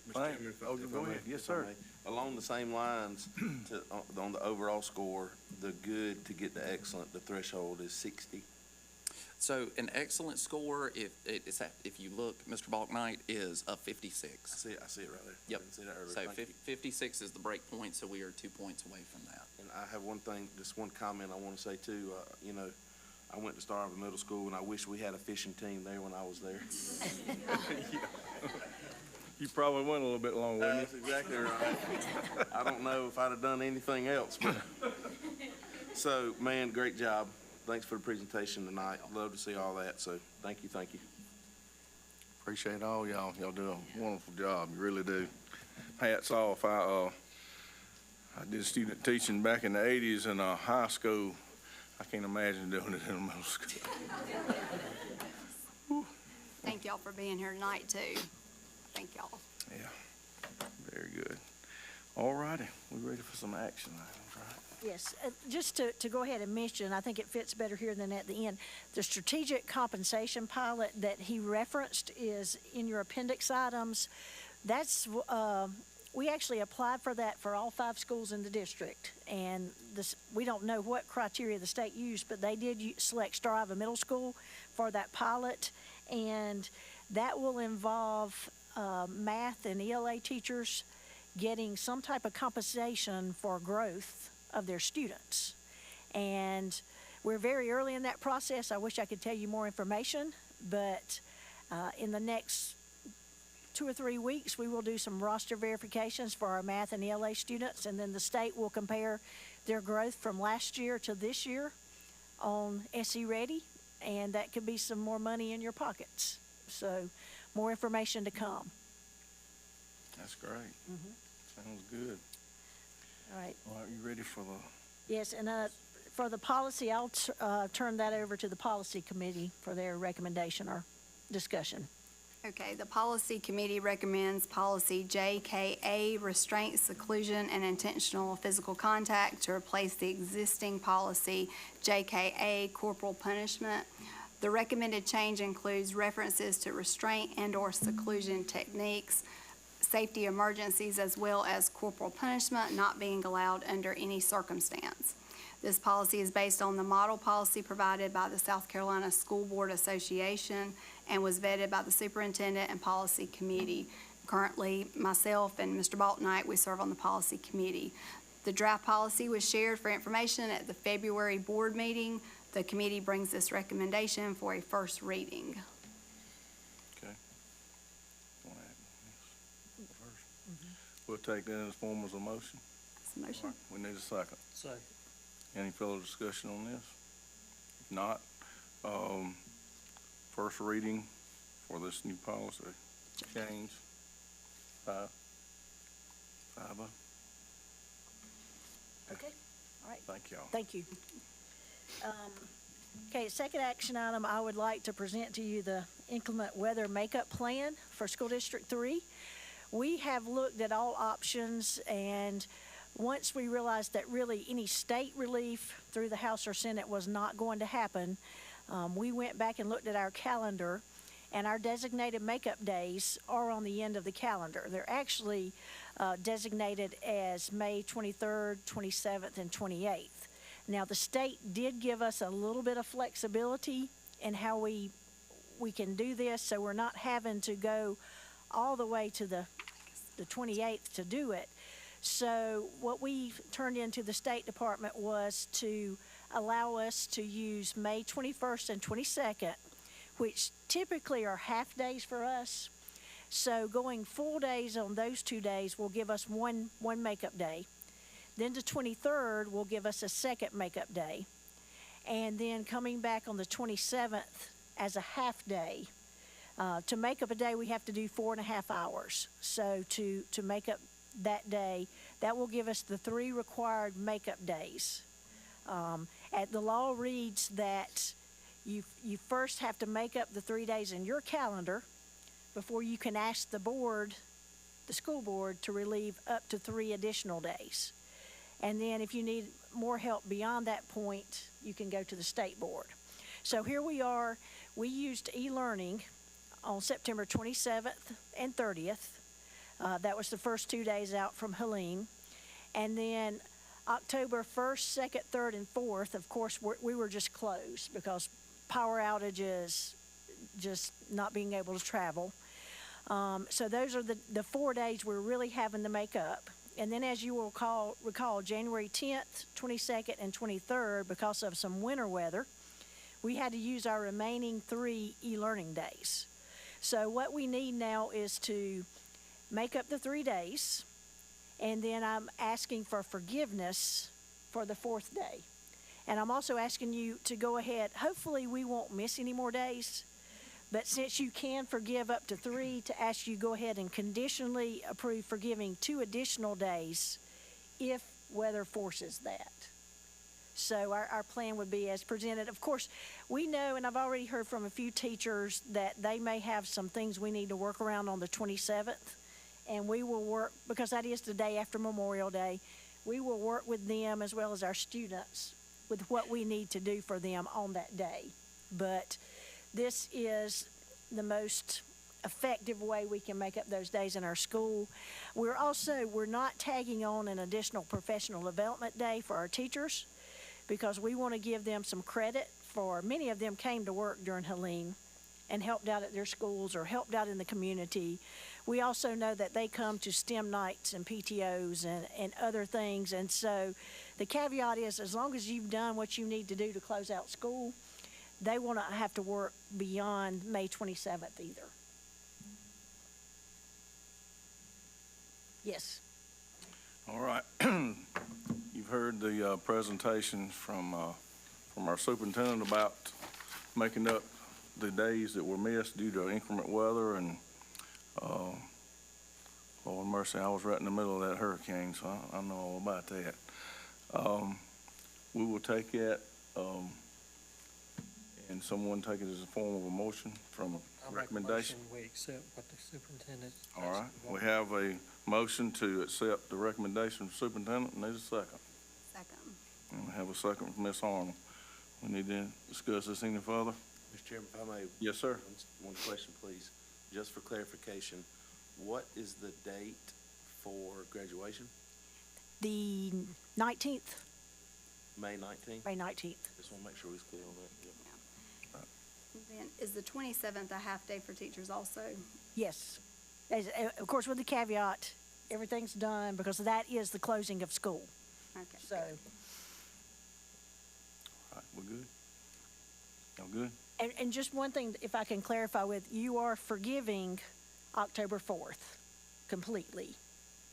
Mr. Thank- Chairman, oh, if go I may, ahead. Yes, if I sir. may. Along the same lines, on the overall score, the good to get to excellent, the threshold is 60. So an excellent score, if you look, Mr. Balknight, is a 56. I see it right there. Yep. I didn't see that earlier. So Thank you. 56 is the break point, so we are 2 points away from that. And I have one thing, just one comment I want to say too. I went to Star Harbor Middle School, and I wish we had a fishing team there when I was there. You probably went a little bit long, wouldn't you? That's exactly right. I don't know if I'd have done anything else, but. So, man, great job. Thanks for the presentation tonight. Love to see all that, so thank you, thank you. Appreciate all y'all. Y'all do a wonderful job. You really do. Hats off. I did student teaching back in the 80s in high school. I can't imagine doing it in middle school. Thank y'all for being here tonight, too. Thank y'all. Yeah, very good. All righty, we ready for some action items, right? Yes, just to go ahead and mention, I think it fits better here than at the end. The strategic compensation pilot that he referenced is in your appendix items. That's, we actually applied for that for all 5 schools in the district. And we don't know what criteria the state used, but they did select Star Harbor Middle School for that pilot. And that will involve math and ELA teachers getting some type of compensation for growth of their students. And we're very early in that process. I wish I could tell you more information, but in the next 2 or 3 weeks, we will do some roster verifications for our math and ELA students, and then the state will compare their growth from last year to this year on SE Ready, and that could be some more money in your pockets. So more information to come. That's great. Sounds good. All right. All right, you ready for the, Yes, and for the policy, I'll turn that over to the policy committee for their recommendation or discussion. Okay, the policy committee recommends policy JKA, restraint, seclusion, and intentional physical contact, to replace the existing policy JKA, corporal punishment. The recommended change includes references to restraint and/or seclusion techniques, safety emergencies, as well as corporal punishment not being allowed under any circumstance. This policy is based on the model policy provided by the South Carolina School Board Association and was vetted by the superintendent and policy committee. Currently, myself and Mr. Balknight, we serve on the policy committee. The draft policy was shared for information at the February board meeting. The committee brings this recommendation for a first reading. okay. Want to add on this first? We'll take that in the form as a motion. That's the motion. We need a second. Second. Any further discussion on this? If not, first reading for this new policy change. 5-0. Okay, all right. Thank y'all. Thank you. Okay, second action item, I would like to present to you the inclement weather makeup plan for School District 3. we have looked at all options, and once we realized that really any state relief through the House or Senate was not going to happen, we went back and looked at our calendar, and our designated makeup days are on the end of the calendar. They're actually designated as May 23rd, 27th, and 28th. Now, the state did give us a little bit of flexibility in how we can do this, so we're not having to go all the way to the 28th to do it. So what we turned into the State Department was to allow us to use May 21st and 22nd, which typically are half days for us. So going full days on those 2 days will give us one makeup day. Then the 23rd will give us a second makeup day. And then coming back on the 27th as a half day. To make up a day, we have to do 4.5 hours. So to make up that day, that will give us the 3 required makeup days. The law reads that you first have to make up the 3 days in your calendar before you can ask the board, the school board, to relieve up to 3 additional days. And then if you need more help beyond that point, you can go to the state board. So here we are. We used e-learning on September 27th and 30th. That was the first 2 days out from Helene. And then October 1st, 2nd, 3rd, and 4th, of course, we were just closed because power outages, just not being able to travel. So those are the 4 days we're really having to make up. And then as you will recall, January 10th, 22nd, and 23rd, because of some winter weather, we had to use our remaining 3 e-learning days. So what we need now is to make up the 3 days, and then I'm asking for forgiveness for the 4th day. And I'm also asking you to go ahead. Hopefully we won't miss any more days, but since you can forgive up to 3, to ask you go ahead and conditionally approve forgiving 2 additional days if weather forces that. So our plan would be as presented. Of course, we know, and I've already heard from a few teachers, that they may have some things we need to work around on the 27th. And we will work, because that is the day after Memorial Day, we will work with them as well as our students with what we need to do for them on that day. But this is the most effective way we can make up those days in our school. We're not tagging on an additional professional development day for our teachers, because we want to give them some credit for, many of them came to work during Helene and helped out at their schools or helped out in the community. We also know that they come to STEM nights and PTOs and other things. And so the caveat is, as long as you've done what you need to do to close out school, they won't have to work beyond May 27th either. Yes. All right. You've heard the presentation from our superintendent about making up the days that were missed due to inclement weather, and Lord mercy, I was right in the middle of that hurricane, so I know all about that. We will take it, and someone take it as a form of a motion from a recommendation. We accept what the superintendent. All right, we have a motion to accept the recommendation from the superintendent. Need a second. Second. And we have a second from Ms. Arnold. We need to discuss this any further. Mr. Chairman, if I may. Yes, sir. One question, please. Just for clarification, what is the date for graduation? The 19th, May 19th? May 19th. Just want to make sure we're clear on that. Yep. Then is the 27th a half day for teachers also? Yes. Of course, with the caveat, everything's done because that is the closing of school. Okay. So, All right, we're good? Y'all good? and just one thing, if I can clarify with, you are forgiving October 4th completely.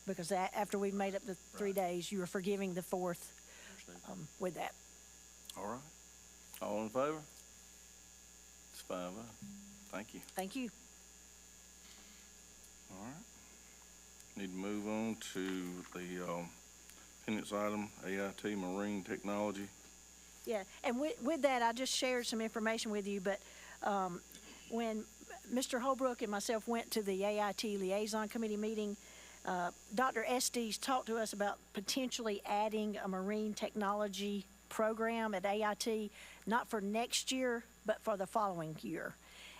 Because after we've made up the 3 days, you are forgiving the 4th with that. All right. All in favor? It's 5-0. Thank you. Thank you. All right. Need to move on to the appendix item, AIT Marine Technology. Yeah, and with that, I just shared some information with you, but when Mr. Holbrook and myself went to the AIT Liaison Committee meeting. Dr. Estes talked to us about potentially adding a marine technology program at AIT, not for next year, but for the following year.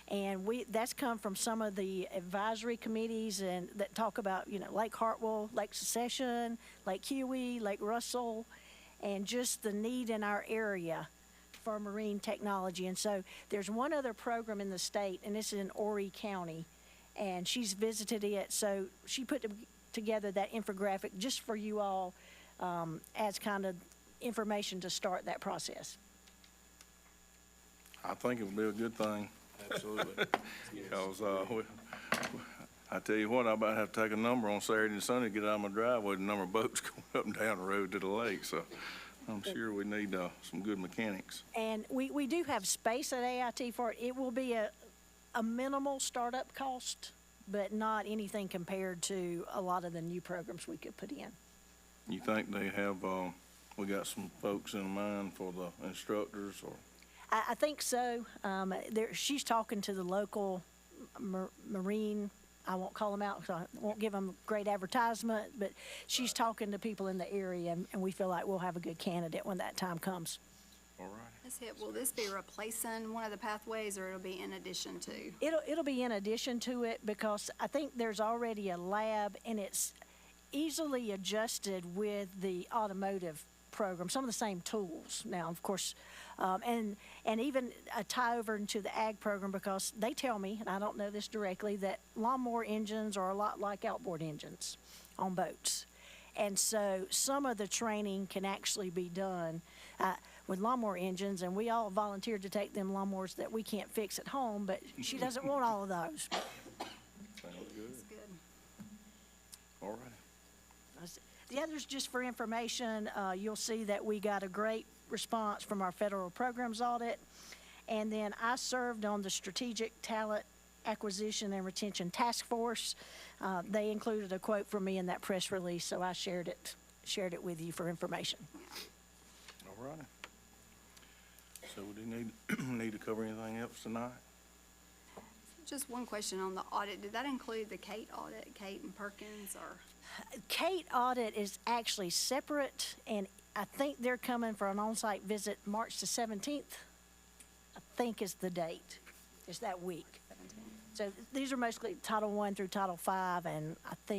And that's come from some of the advisory committees and that talk about, Lake Hartwell, Lake Secession, Lake Huey, Lake Russell, and just the need in our area for marine technology. And so there's one other program in the state, and it's in Horry County, and she's visited it. So she put together that infographic just for you all as kind of information to start that process. I think it would be a good thing. Absolutely. Because, I tell you what, I about have to take a number on Saturday and Sunday to get out of my driveway, the number of boats going up and down the road to the lake, so I'm sure we need, some good mechanics. And we do have space at AIT for it. It will be a minimal startup cost, but not anything compared to a lot of the new programs we could put in. You think they have, we got some folks in mind for the instructors, or? I think so. She's talking to the local marine, I won't call them out because I won't give them great advertisement, but she's talking to people in the area, and we feel like we'll have a good candidate when that time comes. All right. Ms. Hipp, will this be replacing one of the pathways, or it'll be in addition to? It'll be in addition to it because I think there's already a lab, and it's easily adjusted with the automotive program, some of the same tools now, of course, and even a tie over into the ag program because they tell me, and I don't know this directly, that lawnmower engines are a lot like outboard engines on boats. And so some of the training can actually be done with lawnmower engines, and we all volunteered to take them lawnmowers that we can't fix at home, but she doesn't want all of those. Sounds good. That's good. All right. The others, just for information, you'll see that we got a great response from our federal programs audit. And then I served on the Strategic Talent Acquisition and Retention Task Force. They included a quote from me in that press release, so I shared it with you for information. All right. So we do need to cover anything else tonight? Just one question on the audit. Did that include the Kate audit, Kate and Perkins, or? Kate audit is actually separate, and I think they're coming for an on-site visit March the 17th, I think is the date. It's that week. 17. So these are mostly Title I through Title V, and I'm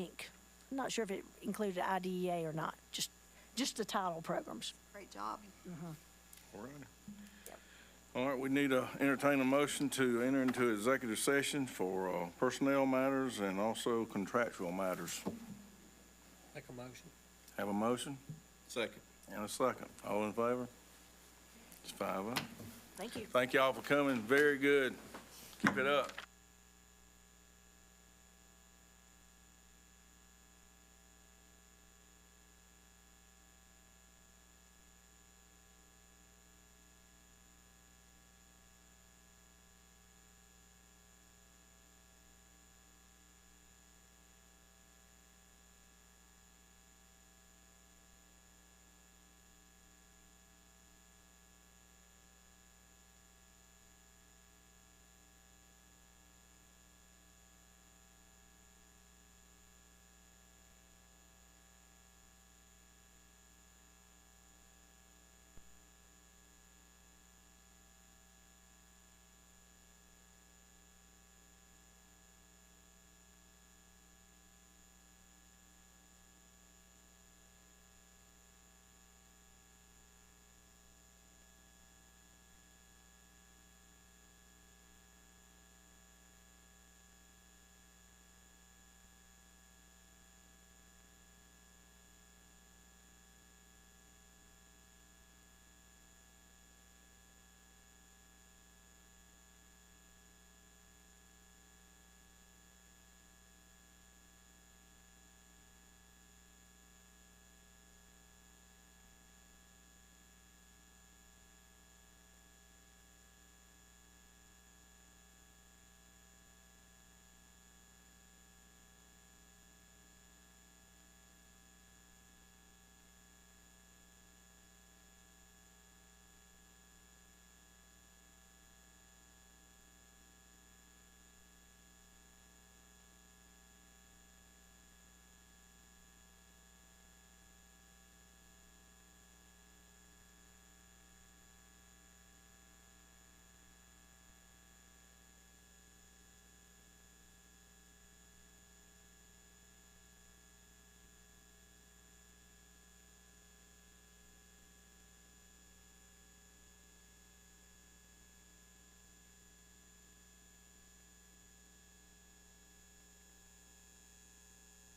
not sure if it included IDEA or not, just the title programs. Great job. All right. All right, we need to entertain a motion to enter into executive session for personnel matters and also contractual matters. Make a motion. Have a motion Second. and a second. All in favor? It's 5-0. Thank you. Thank y'all for coming. Very good. Keep it up.